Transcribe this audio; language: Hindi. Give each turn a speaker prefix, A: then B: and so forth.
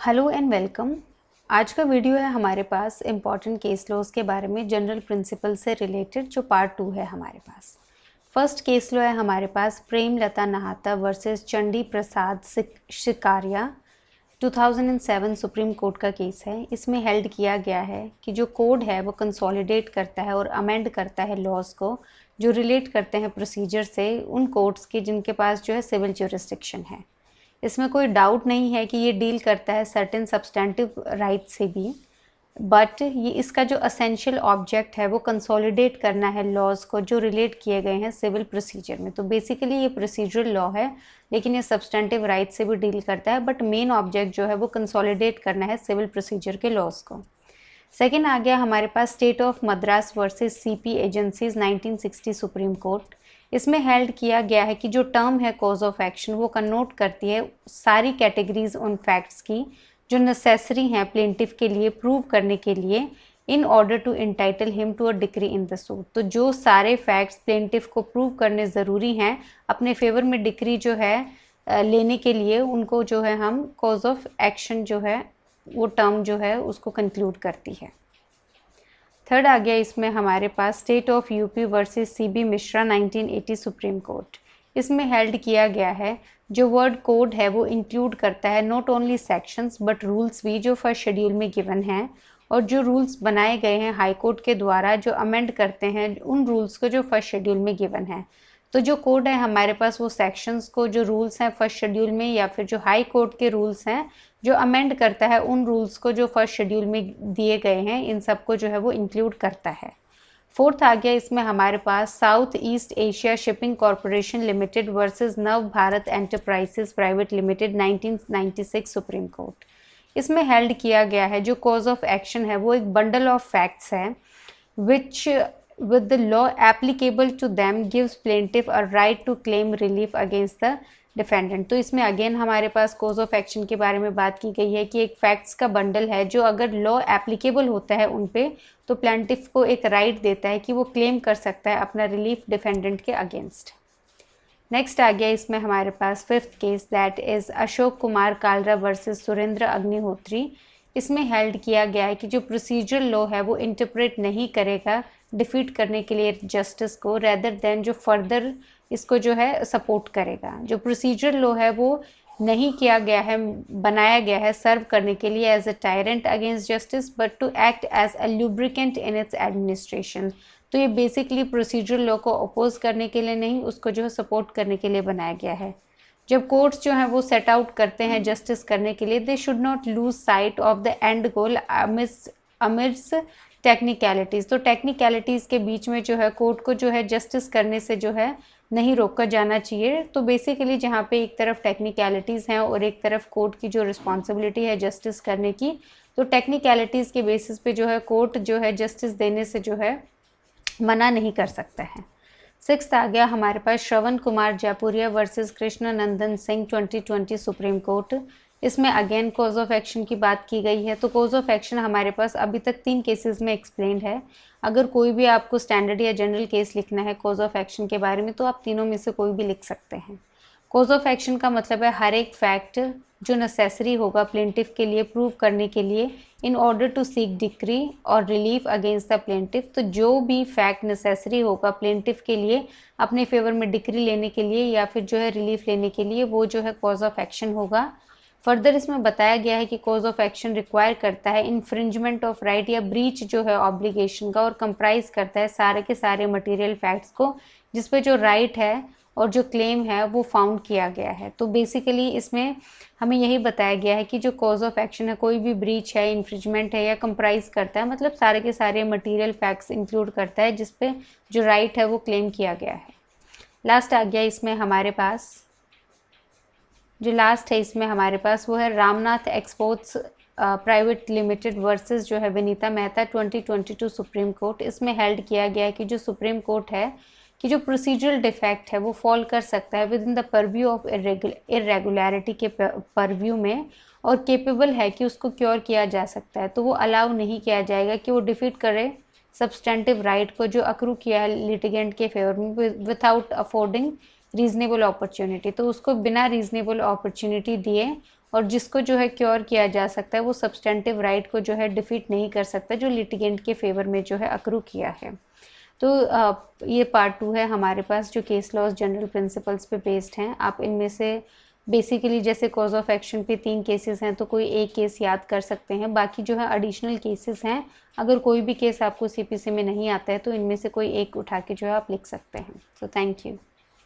A: Hello and welcome. आज का वीडियो है हमारे पास इम्पॉर्टेंट केस लॉज के बारे में, जनरल प्रिंसिपल से रिलेटेड, जो पार्ट 2 है हमारे पास। फर्स्ट केस लॉ है हमारे पास प्रेमलता नहाता वर्सेस चंडी प्रसाद शिकारिया, 2007 सुप्रीम कोर्ट का केस है। इसमें हेल्ड किया गया है कि जो कोड है वो कंसोलिडेट करता है और अमेंड करता है लॉज को जो रिलेट करते हैं प्रोसीजर से उन कोर्ट्स के जिनके पास जो है सिविल ज्यूरिसडिक्शन है। इसमें कोई डाउट नहीं है कि ये डील करता है सर्टेन सब्सटेंटिव राइट से भी, बट ये इसका जो असेंशियल ऑब्जेक्ट है वो कंसोलिडेट करना है लॉज को जो रिलेट किए गए हैं सिविल प्रोसीजर में। तो बेसिकली ये प्रोसीजरल लॉ है, लेकिन ये सब्सटेंटिव राइट से भी डील करता है, बट मेन ऑब्जेक्ट जो है वो कंसोलिडेट करना है सिविल प्रोसीजर के लॉज को। सेकेंड आ गया हमारे पास state of Madras versus CP agencies 1960 supreme court. इसमें हेल्ड किया गया है कि जो टर्म है कॉज ऑफ एक्शन वो कनोट करती है सारी कैटेगरीज उन फैक्ट्स की जो नेसेसरी हैं प्लेंटिफ के लिए प्रूव करने के लिए in order to entitle him to a decree in the suit. तो जो सारे फैक्ट्स प्लेंटिफ को प्रूव करने ज़रूरी हैं अपने फेवर में डिक्री जो है लेने के लिए, उनको जो है हम कॉज ऑफ एक्शन जो है वो टर्म जो है उसको कंक्लूड करती है। थर्ड आ गया इसमें हमारे पास state of UP versus CB Mishra 1980 supreme court. इसमें हेल्ड किया गया है जो वर्ड कोड है वो इंक्लूड करता है not only sections but rules भी जो फर्स्ट शेड्यूल में गिवन हैं, और जो रूल्स बनाए गए हैं हाई कोर्ट के द्वारा जो अमेंड करते हैं उन रूल्स को जो फर्स्ट शेड्यूल में गिवन है। तो जो कोड है हमारे पास वो सेक्शंस को जो रूल्स हैं फर्स्ट शेड्यूल में या फिर जो हाई कोर्ट के रूल्स हैं जो अमेंड करता है उन रूल्स को जो फर्स्ट शेड्यूल में दिए गए हैं, इन सबको जो है वो इंक्लूड करता है। फोर्थ आ गया इसमें हमारे पास South East Asia shipping corporation limited versus Nav Bharat enterprises private limited 1996 supreme court. इसमें हेल्ड किया गया है जो कॉज ऑफ एक्शन है वो एक बंडल ऑफ फैक्ट्स है विच with the law applicable to them gives plaintiff a right to claim relief against the defendant। तो इसमें अगेन हमारे पास कॉज ऑफ एक्शन के बारे में बात की गई है कि एक फैक्ट्स का बंडल है जो अगर लॉ एप्लीकेबल होता है उन पे तो प्लेंटिफ को एक राइट देता है कि वो क्लेम कर सकता है अपना रिलीफ डिफेंडेंट के अगेंस्ट। नेक्स्ट आ गया इसमें हमारे पास fifth case that is Ashok Kumar Kalra versus Surendra Agnihotri. इसमें हेल्ड किया गया है कि जो प्रोसीजरल लॉ है वो इंटरप्रेट नहीं करेगा डिफीट करने के लिए जस्टिस को, रेदर देन जो फर्दर इसको जो है सपोर्ट करेगा। जो प्रोसीजरल लॉ है वो नहीं किया गया है, बनाया गया है सर्व करने के लिए as a tyrant against justice but to act as a lubricant in its administration. तो ये बेसिकली प्रोसीजरल लॉ को अपोज करने के लिए नहीं, उसको जो है सपोर्ट करने के लिए बनाया गया है। जब कोर्ट्स जो हैं वो सेट आउट करते हैं जस्टिस करने के लिए, they should not lose sight of the end goal amidst technicalities. तो टेक्निकलिटीज़ के बीच में जो है कोर्ट को जो है जस्टिस करने से जो है नहीं रोका जाना चाहिए। तो बेसिकली जहाँ पे एक तरफ टेक्निकलिटीज़ हैं और एक तरफ कोर्ट की जो रिस्पॉन्सिबिलिटी है जस्टिस करने की, तो टेक्निकलिटीज़ के बेसिस पे जो है कोर्ट जो है जस्टिस देने से जो है मना नहीं कर सकता है। सिक्स्थ आ गया हमारे पास Shravan Kumar Jaipuria versus Krishna Nandan Singh 2020 supreme court. इसमें अगेन कॉज ऑफ एक्शन की बात की गई है। तो कॉज ऑफ एक्शन हमारे पास अभी तक 3 केसेस में एक्सप्लेन्ड है। अगर कोई भी आपको स्टैंडर्ड या जनरल केस लिखना है कॉज ऑफ एक्शन के बारे में तो आप तीनों में से कोई भी लिख सकते हैं। कॉज ऑफ एक्शन का मतलब है हर एक फैक्ट जो नेसेसरी होगा प्लेंटिफ के लिए प्रूव करने के लिए in order to seek decree और रिलीफ अगेंस्ट द प्लेंटिफ। तो जो भी फैक्ट नेसेसरी होगा प्लेंटिफ के लिए अपने फेवर में डिक्री लेने के लिए या फिर जो है रिलीफ लेने के लिए, वो जो है कॉज ऑफ एक्शन होगा। फर्दर इसमें बताया गया है कि कॉज ऑफ एक्शन रिक्वायर करता है इन्फ्रिंजमेंट ऑफ राइट या ब्रीच जो है ऑब्लिगेशन का, और कंप्राइज करता है सारे के सारे मटेरियल फैक्ट्स को जिसपे जो राइट है और जो क्लेम है वो फाउंड किया गया है। तो बेसिकली इसमें हमें यही बताया गया है कि जो कॉज ऑफ एक्शन है कोई भी ब्रीच है, इन्फ्रिंजमेंट है या कंप्राइज करता है, मतलब सारे के सारे मटेरियल फैक्ट्स इंक्लूड करता है जिसपे जो राइट है वो क्लेम किया गया है। लास्ट आ गया इसमें हमारे पास जो लास्ट है इसमें हमारे पास वो है Ramnath exports private limited versus जो है विनीता मेहता 2022 सुप्रीम कोर्ट। इसमें हेल्ड किया गया है कि जो सुप्रीम कोर्ट है कि जो प्रोसीजरल डिफेक्ट है वो फॉल कर सकता है with in the purview of irregularity के परव्यू में और केपेबल है कि उसको क्योर किया जा सकता है। तो वो अलाउ नहीं किया जाएगा कि वो डिफीट करे सब्सटेंटिव राइट को जो अक्रू किया है लिटिगेंट के फेवर में विदाउट अफोर्डिंग रीजनेबल अपॉर्चुनिटी। तो उसको बिना रीजनेबल अपॉर्चुनिटी दिए और जिसको जो है क्योर किया जा सकता है वो सब्सटेंटिव राइट को जो है डिफीट नहीं कर सकता जो लिटिगेंट के फेवर में जो है अक्रू किया है। तो ये पार्ट 2 है हमारे पास जो केस लॉज जनरल प्रिंसिपल्स पे बेस्ड हैं। आप इनमें से बेसिकली जैसे कॉज ऑफ एक्शन पे 3 केसेस हैं तो कोई एक केस याद कर सकते हैं, बाकी जो है एडिशनल केसेस हैं। अगर कोई भी केस आपको सीपीसी में नहीं आता है तो इनमें से कोई एक उठा के जो है आप लिख सकते हैं। So thank you.